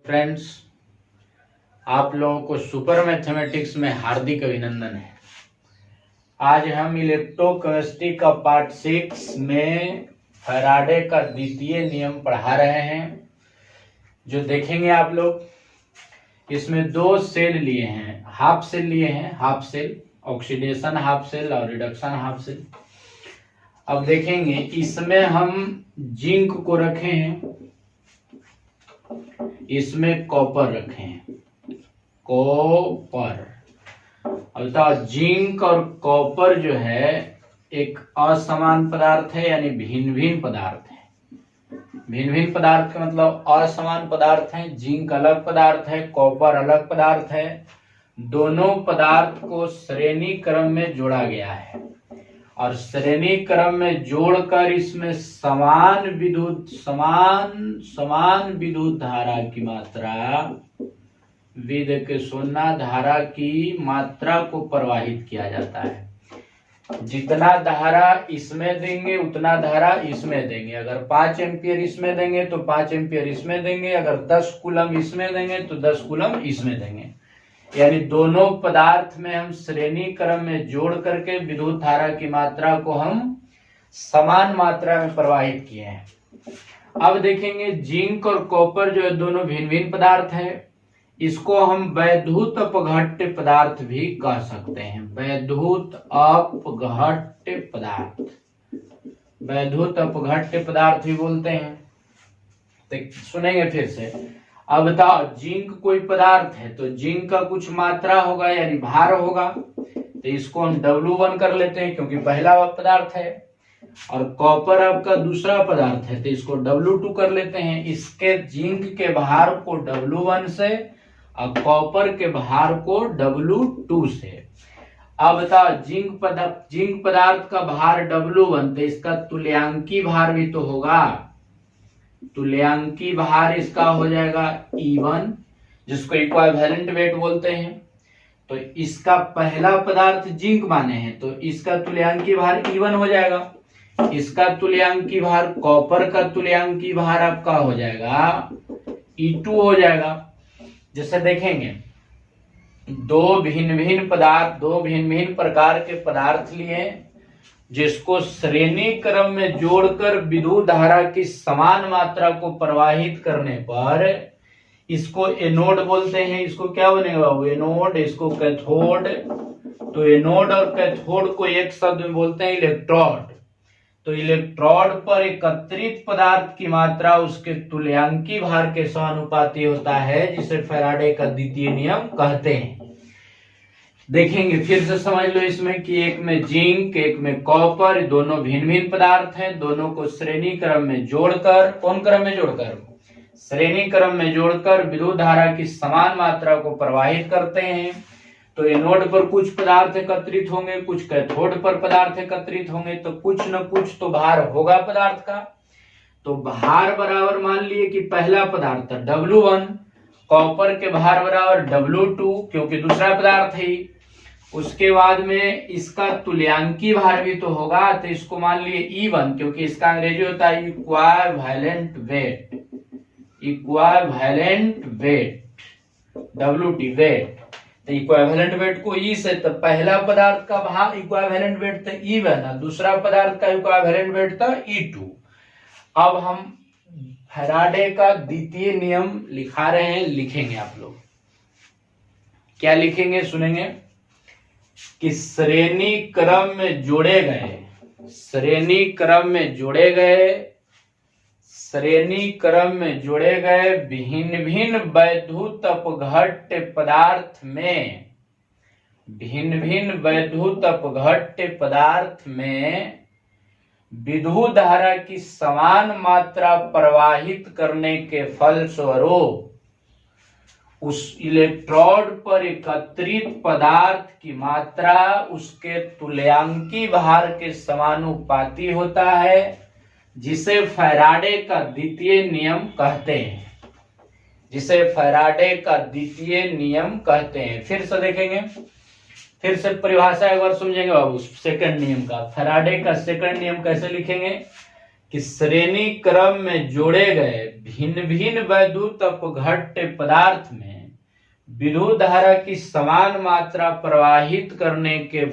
Friends, आप लोगों को सुपर मैथमेटिक्स में हार्दिक अभिनंदन है। आज हम इलेक्ट्रोकेमिस्ट्री का पार्ट 6 में फैराडे का द्वितीय नियम पढ़ा रहे हैं। जो देखेंगे आप लोग, इसमें दो सेल लिए हैं, हाफ सेल लिए हैं, half cell oxidation half cell और रिडक्शन हाफ सेल। अब देखेंगे इसमें हम जिंक को रखे हैं, इसमें कॉपर रखे हैं, कॉपर। अर्थात जिंक और कॉपर जो है एक असमान पदार्थ है, यानी भिन्न भिन्न पदार्थ है। भिन्न भिन्न पदार्थ का मतलब असमान पदार्थ है। जिंक अलग पदार्थ है, कॉपर अलग पदार्थ है। दोनों पदार्थ को श्रेणी क्रम में जोड़ा गया है और श्रेणी क्रम में जोड़कर इसमें समान विद्युत धारा की मात्रा, विद्युत के शून्य धारा की मात्रा को प्रवाहित किया जाता है। जितना धारा इसमें देंगे उतना धारा इसमें देंगे। अगर 5 एम्पियर इसमें देंगे तो 5 एम्पियर इसमें देंगे। अगर 10 कूलम इसमें देंगे तो 10 कूलम इसमें देंगे। यानी दोनों पदार्थ में हम श्रेणी क्रम में जोड़ करके विद्युत धारा की मात्रा को हम समान मात्रा में प्रवाहित किए हैं। अब देखेंगे जिंक और कॉपर जो है दोनों भिन्न भिन्न पदार्थ है। इसको हम वैद्युत अपघट्य पदार्थ भी कह सकते हैं। वैद्युत अपघट्य पदार्थ, वैद्युत अपघट्य पदार्थ भी बोलते हैं। तो सुनेंगे फिर से। अब बताओ, जिंक कोई पदार्थ है तो जिंक का कुछ मात्रा होगा यानी भार होगा, तो इसको हम W1 कर लेते हैं क्योंकि पहला पदार्थ है। और कॉपर आपका दूसरा पदार्थ है तो इसको W2 कर लेते हैं। इसके जिंक के भार को W1 से और कॉपर के भार को W2 से। अब बताओ, जिंक पदार्थ का भार W1, तो इसका तुल्यांकी भार भी तो होगा। तुल्यांकी भार इसका हो जाएगा E1, जिसको इक्विवेलेंट वेट बोलते हैं। तो इसका पहला पदार्थ जिंक माने हैं तो इसका तुल्यांकी भार E1 हो जाएगा। इसका तुल्यांकी भार, कॉपर का तुल्यांकी भार आपका हो जाएगा E2 हो जाएगा। जैसे देखेंगे दो भिन्न भिन्न प्रकार के पदार्थ लिए, जिसको श्रेणी क्रम में जोड़कर विद्युत धारा की समान मात्रा को प्रवाहित करने पर इसको एनोड बोलते हैं। इसको क्या बनेगा बाबू? एनोड। इसको कैथोड। तो एनोड और कैथोड को एक शब्द में बोलते हैं इलेक्ट्रोड। तो इलेक्ट्रोड पर एकत्रित पदार्थ की मात्रा उसके तुल्यांकी भार के समानुपाती होता है, जिसे फैराडे का द्वितीय नियम कहते हैं। देखेंगे फिर से समझ लो इसमें कि एक में जिंक, एक में कॉपर, दोनों भिन्न भिन्न पदार्थ हैं। दोनों को श्रेणी क्रम में जोड़कर, कौन क्रम में जोड़कर? श्रेणी क्रम में जोड़कर विद्युत धारा की समान मात्रा को प्रवाहित करते हैं। तो एनोड पर कुछ पदार्थ एकत्रित होंगे, कुछ कैथोड पर पदार्थ एकत्रित होंगे, तो कुछ न कुछ तो भार होगा पदार्थ का। तो भार बराबर मान लिए कि पहला पदार्थ W1, कॉपर के भार बराबर W2 क्योंकि दूसरा पदार्थ है। उसके बाद में इसका तुल्यांकी भार भी तो होगा, तो इसको मान लिए E1 क्योंकि इसका अंग्रेजी होता है equivalent weight. Equivalent weight, WT weight. तो इक्विवेलेंट वेट को E से, तो पहला पदार्थ का भार इक्विवेलेंट वेट था E1 और दूसरा पदार्थ का इक्विवेलेंट वेट था E2। अब हम फैराडे का द्वितीय नियम लिखा रहे हैं, लिखेंगे आप लोग। क्या लिखेंगे सुनेंगे कि श्रेणी क्रम में जोड़े गए, श्रेणी क्रम में जोड़े गए भिन्न भिन्न वैद्युत अपघट्य पदार्थ में, भिन्न भिन्न वैद्युत अपघट्य पदार्थ में विद्युत धारा की समान मात्रा प्रवाहित करने के फलस्वरूप उस इलेक्ट्रोड पर एकत्रित पदार्थ की मात्रा उसके तुल्यांकी भार के समानुपाती होता है, जिसे फैराडे का द्वितीय नियम कहते हैं। जिसे फैराडे का द्वितीय नियम कहते हैं। फिर से देखेंगे, फिर से परिभाषा एक बार समझेंगे बाबू सेकंड नियम का। फैराडे का सेकंड नियम कैसे लिखेंगे कि श्रेणी क्रम में जोड़े गए भिन्न भिन्न वैद्युत अपघट्य पदार्थ में विद्युत धारा की समान मात्रा प्रवाहित करने के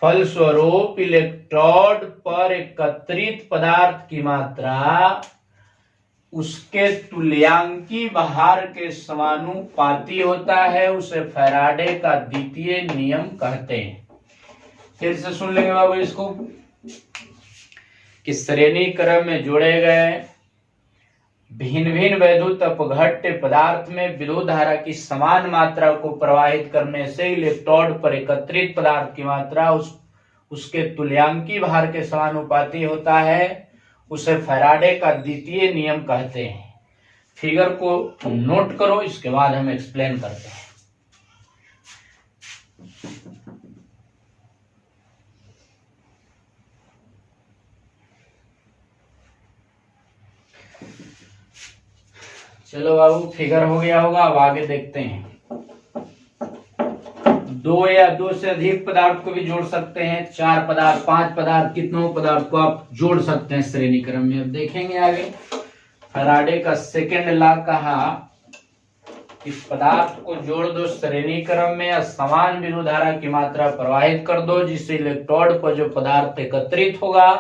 फलस्वरूप इलेक्ट्रोड पर एकत्रित पदार्थ की मात्रा उसके तुल्यांकी भार के समानुपाती होता है। उसे फैराडे का द्वितीय नियम कहते हैं। फिर से सुन लेंगे बाबू इसको कि श्रेणी क्रम में जोड़े गए भिन्न भिन्न वैद्युत अपघट्य पदार्थ में विद्युत धारा की समान मात्रा को प्रवाहित करने से इलेक्ट्रोड पर एकत्रित पदार्थ की मात्रा उसके तुल्यांकी भार के समानुपाती होता है। उसे फैराडे का द्वितीय नियम कहते हैं। फिगर को नोट करो, इसके बाद हम एक्सप्लेन करते हैं। चलो बाबू, फिगर हो गया होगा। अब आगे देखते हैं। दो या दो से अधिक पदार्थ को भी जोड़ सकते हैं। 4 पदार्थ, 5 पदार्थ, कितनों पदार्थ को आप जोड़ सकते हैं श्रेणी क्रम में। अब देखेंगे आगे। फैराडे का सेकेंड लॉ कहा कि पदार्थ को जोड़ दो श्रेणी क्रम में, समान विद्युत धारा की मात्रा प्रवाहित कर दो, जिससे इलेक्ट्रोड पर जो पदार्थ एकत्रित होगा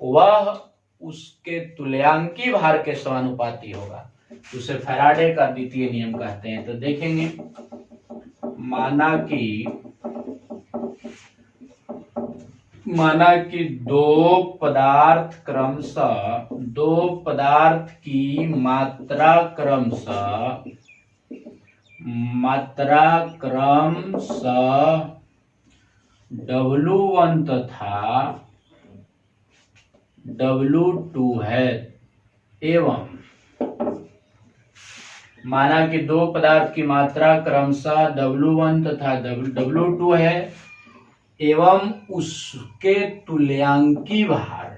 वह उसके तुल्यांकी भार के समानुपाती होगा। उसे फैराडे का द्वितीय नियम कहते हैं। तो देखेंगे, माना कि दो पदार्थ की मात्रा क्रमशः W1 तथा W2 है, एवं माना कि दो पदार्थ की मात्रा क्रमशः W1 तथा W2 है एवं उसके तुल्यांकी भार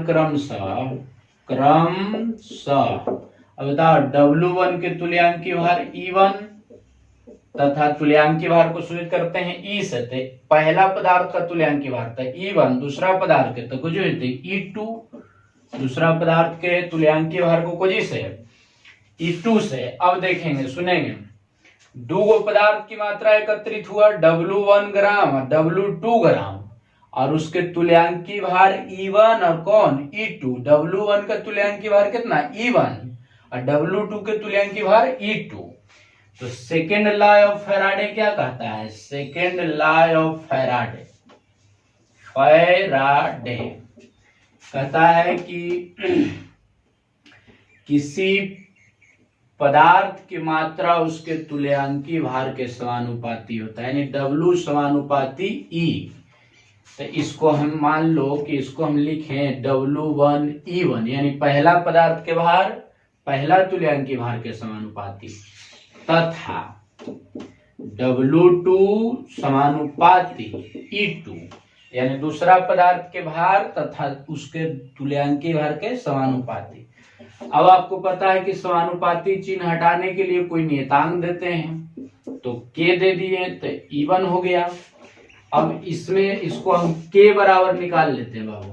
क्रमशः अब बताओ, W1 के तुल्यांकी भार E1 तथा तुल्यांकी भार को सूचित करते हैं E से। पहला पदार्थ का तुल्यांकी भार था E1, दूसरा पदार्थ के तो कुछ E2, दूसरा पदार्थ के तुल्यांकी भार को कुछ से E2 से। अब देखेंगे, सुनेंगे, दो पदार्थ की मात्रा एकत्रित हुआ W1 ग्राम और W2 ग्राम, और उसके तुल्यांकी भार E1 और कौन E2। W1 का तुल्यांकी भार कितना E1 और W2 के तुल्यांकी भार E2। तो सेकेंड लॉ ऑफ फैराडे क्या कहता है? सेकेंड लॉ ऑफ फैराडे कहता है कि किसी पदार्थ की मात्रा उसके तुल्यांकी भार के समानुपाती होता है, यानी W समानुपाती E। तो इसको हम मान लो कि इसको हम लिखें W1 E1, यानी पहला पदार्थ के भार पहला तुल्यांकी भार के समानुपाती, तथा W2 समानुपाती E2, यानी दूसरा पदार्थ के भार तथा उसके तुल्यांकी भार के समानुपाती। अब आपको पता है कि समानुपाती चिन्ह हटाने के लिए कोई नियतांक देते हैं, तो K दे दिए तो E1 हो गया। अब इसमें इसको हम K बराबर निकाल लेते हैं बाबू।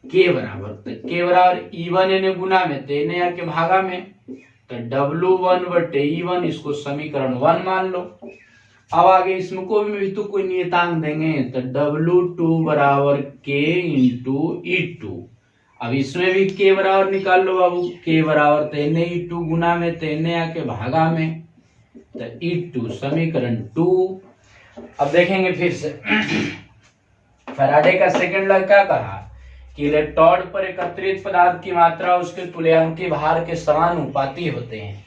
K बराबर, तो K बराबर E1 यानी गुना में, तेने या के भागा में, तो W1 बटे E1, इसको समीकरण 1 मान लो। अब आगे इसमें कोई भी तो कोई नियतांक देंगे, तो W2 बराबर K इंटू E2। अब इसमें भी K बराबर निकाल लो बाबू। K बराबर तेने E2 गुना में, तेने या के भागा में, तो E2 समीकरण 2। अब देखेंगे फिर से फैराडे का सेकंड लॉ क्या कहा कि इलेक्ट्रोड पर एकत्रित पदार्थ की मात्रा उसके तुल्यांकी भार के समानुपाती होते हैं।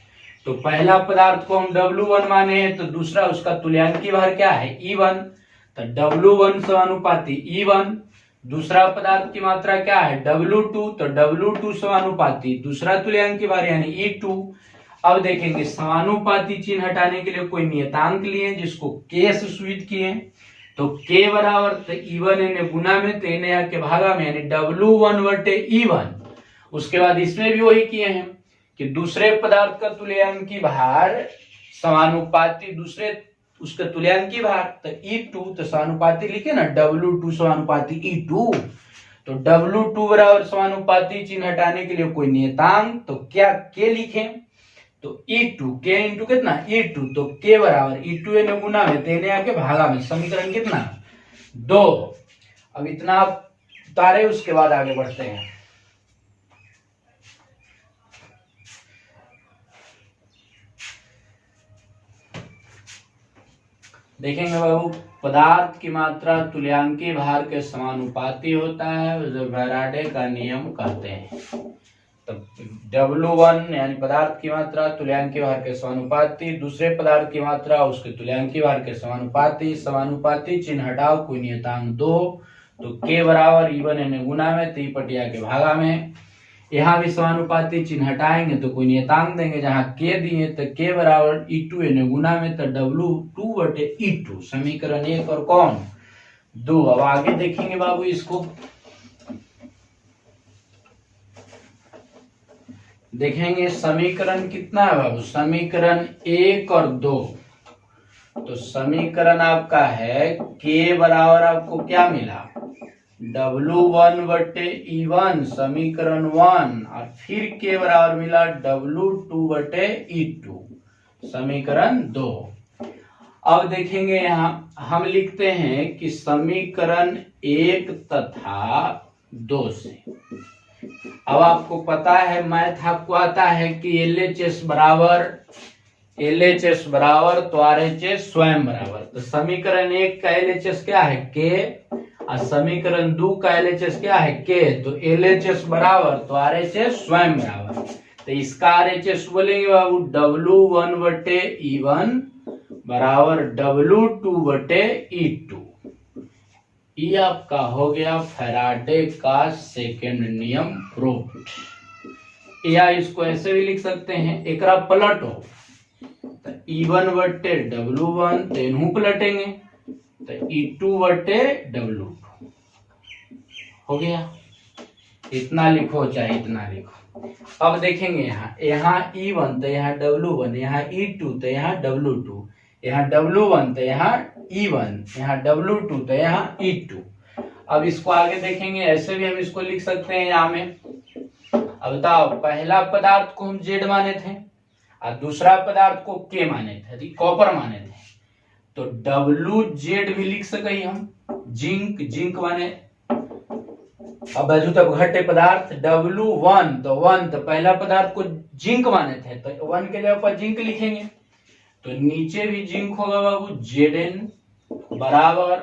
तो पहला पदार्थ को हम W1 माने हैं, तो दूसरा उसका तुल्यांकी भार क्या है E1, तो W1 समानुपाती E1। दूसरा पदार्थ की मात्रा क्या है W2, तो W2 समानुपाती दूसरा तुल्यांकी भार यानी E2। अब देखेंगे, समानुपाती चिन्ह हटाने के लिए कोई नियतांक लिए जिसको K से सूचित किए, तो K बराबर तो E1 यानी गुना में, तेने या के भागा में, यानी W1 बटे E1। उसके बाद इसमें भी वही किए हैं कि दूसरे पदार्थ का तुल्यांकी भार समानुपाती दूसरे उसके तुल्यांकी भार, तो E2 तो समानुपाती लिखे ना W2 समानुपाती E2, तो W2 बराबर समानुपाती चिन्ह हटाने के लिए कोई नियतांक, तो क्या K लिखें, तो E2 K इंटू कितना E2, तो K बराबर E2 ने गुना में तेने आके भागा में, समीकरण कितना 2। अब इतना आप उतारे, उसके बाद आगे बढ़ते हैं। देखेंगे बाबू, पदार्थ की मात्रा तुल्यांकी भार के समानुपाती होता है, जो फैराडे का नियम कहते हैं। तो W1 यानी पदार्थ की मात्रा तुल्यांकी भार के समानुपाती, दूसरे पदार्थ की मात्रा उसके तुल्यांकी भार के समानुपाती, समानुपाती चिन्ह हटाओ, कोई नियतांक 2, तो K बराबर E1 यानी गुना में, ती पटिया के भागा में। यहाँ भी समानुपाती चिन्ह हटाएंगे तो कोई नियतांक देंगे, जहां K दिए तो K बराबर E2 यानी गुना में, तो W2 बटे E2, समीकरण 1 और कौन 2। अब आगे देखेंगे बाबू इसको, देखेंगे समीकरण कितना है बाबू, समीकरण 1 और 2। तो समीकरण आपका है K बराबर आपको क्या मिला W1 बटे E1, समीकरण 1, और फिर K बराबर मिला W2 बटे E2, समीकरण 2। अब देखेंगे यहाँ हम लिखते हैं कि समीकरण 1 तथा 2 से, अब आपको पता है मैथ आपको आता है कि LHS बराबर तो RHS स्वयं बराबर, तो समीकरण 1 का LHS क्या है K, और समीकरण 2 का LHS क्या है K, तो LHS बराबर तो RHS स्वयं बराबर, तो इसका RHS बोलेंगे बाबू W1 बटे E1 बराबर W2 बटे E2। ये आपका हो गया फैराडे का सेकेंड नियम प्रूव्ड। या इसको ऐसे भी लिख सकते हैं, एकरा पलटो तो E1 बटे W1, तो इन्हू पलटेंगे तो E2 बटे W2 हो गया। इतना लिखो चाहे इतना लिखो। अब देखेंगे यहाँ E1 तो यहाँ W1, यहाँ E2 तो यहाँ W2, यहाँ W1 तो यहाँ E1, यहाँ W2 तो यहाँ E2। अब इसको आगे देखेंगे, ऐसे भी हम इसको लिख सकते हैं यहाँ में। अब बताओ, पहला पदार्थ को हम Z माने थे और दूसरा पदार्थ को K माने थे, कॉपर माने थे, तो WZ भी लिख सके हम, जिंक माने। अब बाजू तक घटे पदार्थ W1 तो 1, तो पहला पदार्थ को जिंक माने थे तो 1 के जगह पर जिंक लिखेंगे, तो नीचे भी जिंक होगा बाबू Zn बराबर।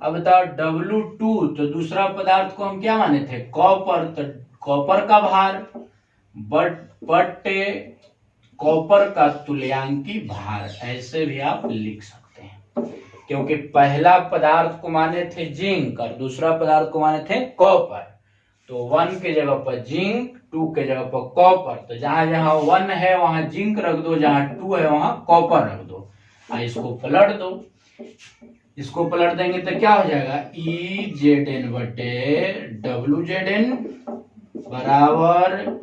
अब बताओ W2 तो दूसरा पदार्थ को हम क्या माने थे कॉपर, तो कॉपर का भार बटे कॉपर का तुल्यांकी भार, ऐसे भी आप लिख सकते हैं। क्योंकि पहला पदार्थ को माने थे जिंक और दूसरा पदार्थ को माने थे कॉपर, तो 1 के जगह पर जिंक, 2 के जगह पर कॉपर, तो जहां जहां 1 है वहां जिंक रख दो, जहां 2 है वहां कॉपर रख दो। इसको पलट दो, इसको पलट देंगे तो क्या हो जाएगा EZn बटे WZn बराबर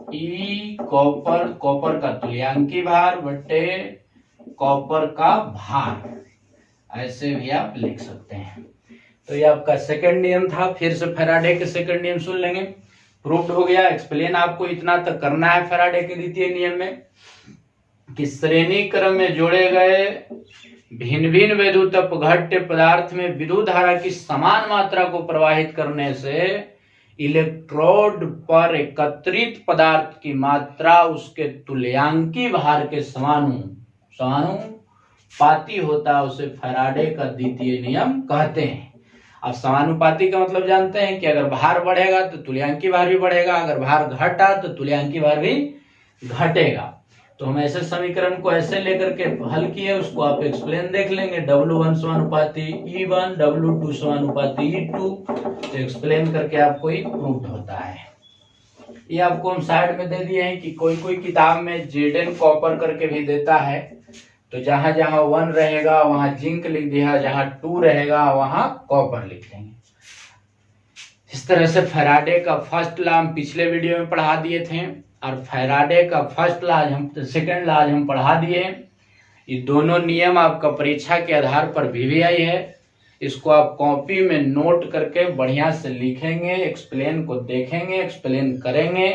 E कॉपर का तुल्यांकी भार बटे कॉपर का भार, ऐसे भी आप लिख सकते हैं। तो ये आपका सेकंड नियम था। फिर से फैराडे के सेकंड नियम सुन लेंगे, प्रूव्ड हो गया। एक्सप्लेन आपको इतना तक करना है फैराडे के द्वितीय नियम में कि श्रेणी क्रम में जोड़े गए भिन्न भिन्न विद्युत अपघट्य पदार्थ में विद्युत धारा की समान मात्रा को प्रवाहित करने से इलेक्ट्रोड पर एकत्रित पदार्थ की मात्रा उसके तुल्यांकी भार के समानुपाती होता है, उसे फैराडे का द्वितीय नियम कहते हैं। अब समानुपाती का मतलब जानते हैं कि अगर भार बढ़ेगा तो तुल्यांकी भार भी बढ़ेगा, अगर भार घटा तो तुल्यांकी भार भी घटेगा। तो हम ऐसे समीकरण को ऐसे लेकर के हल किए, उसको आप एक्सप्लेन देख लेंगे। W1 समानुपाती E1, W2 समानुपाती E2, तो एक्सप्लेन करके आपको ही प्रूव्ड होता है। ये आपको हम साइड में दे दिए हैं कि कोई कोई किताब में Zn कॉपर करके भी देता है, तो जहां जहां 1 रहेगा वहां जिंक लिख दिया, जहां 2 रहेगा वहां कॉपर लिख देंगे। इस तरह से फैराडे का फर्स्ट लॉ हम पिछले वीडियो में पढ़ा दिए थे, और फैराडे का फर्स्ट लॉ सेकंड लॉ हम पढ़ा दिए। ये दोनों नियम आपका परीक्षा के आधार पर भी आई है। इसको आप कॉपी में नोट करके बढ़िया से लिखेंगे, एक्सप्लेन को देखेंगे, एक्सप्लेन करेंगे।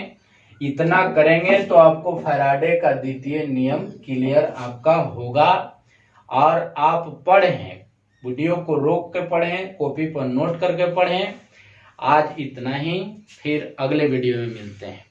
इतना करेंगे तो आपको फैराडे का द्वितीय नियम क्लियर आपका होगा। और आप पढ़ें, वीडियो को रोक के पढ़ें, कॉपी पर नोट करके पढ़ें। आज इतना ही, फिर अगले वीडियो में मिलते हैं।